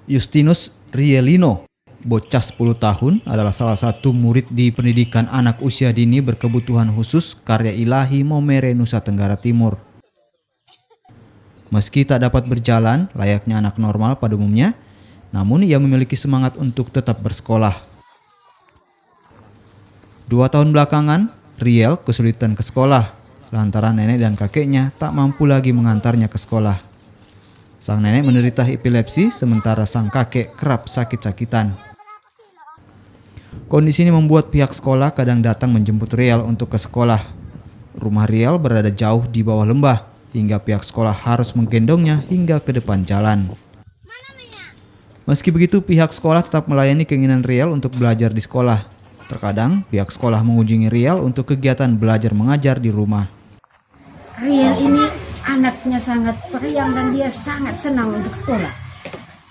Justinus Rielino, bocah 10 tahun, adalah salah satu murid di pendidikan anak usia dini berkebutuhan khusus Karya Ilahi Momere, Nusa Tenggara Timur. Meski tak dapat berjalan layaknya anak normal pada umumnya, namun ia memiliki semangat untuk tetap bersekolah. 2 tahun belakangan, Riel kesulitan ke sekolah lantaran nenek dan kakeknya tak mampu lagi mengantarnya ke sekolah. Sang nenek menderita epilepsi sementara sang kakek kerap sakit-sakitan. Kondisi ini membuat pihak sekolah kadang datang menjemput Riel untuk ke sekolah. Rumah Riel berada jauh di bawah lembah, hingga pihak sekolah harus menggendongnya hingga ke depan jalan. Meski begitu, pihak sekolah tetap melayani keinginan Riel untuk belajar di sekolah. Terkadang, pihak sekolah mengunjungi Riel untuk kegiatan belajar mengajar di rumah. Riel ini anaknya sangat periang dan dia sangat senang untuk sekolah.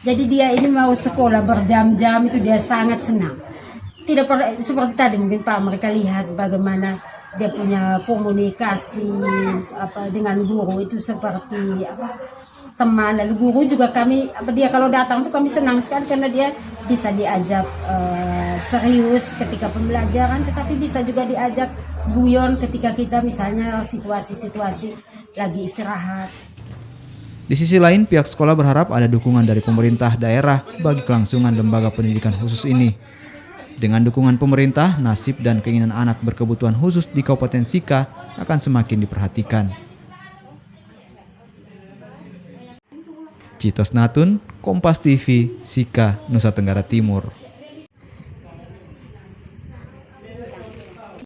Jadi dia ini mau sekolah berjam-jam itu dia sangat senang. Tidak seperti tadi mungkin Pak mereka lihat bagaimana dia punya komunikasi dengan guru itu seperti teman. Lalu guru juga dia kalau datang tuh kami senang sekali karena dia bisa diajak serius ketika pembelajaran, tetapi bisa juga diajak guyon ketika kita misalnya situasi-situasi lagi istirahat. Di sisi lain, pihak sekolah berharap ada dukungan dari pemerintah daerah bagi kelangsungan lembaga pendidikan khusus ini. Dengan dukungan pemerintah, nasib dan keinginan anak berkebutuhan khusus di Kabupaten Sika akan semakin diperhatikan. Citos Natun, Kompas TV, Sika, Nusa Tenggara Timur.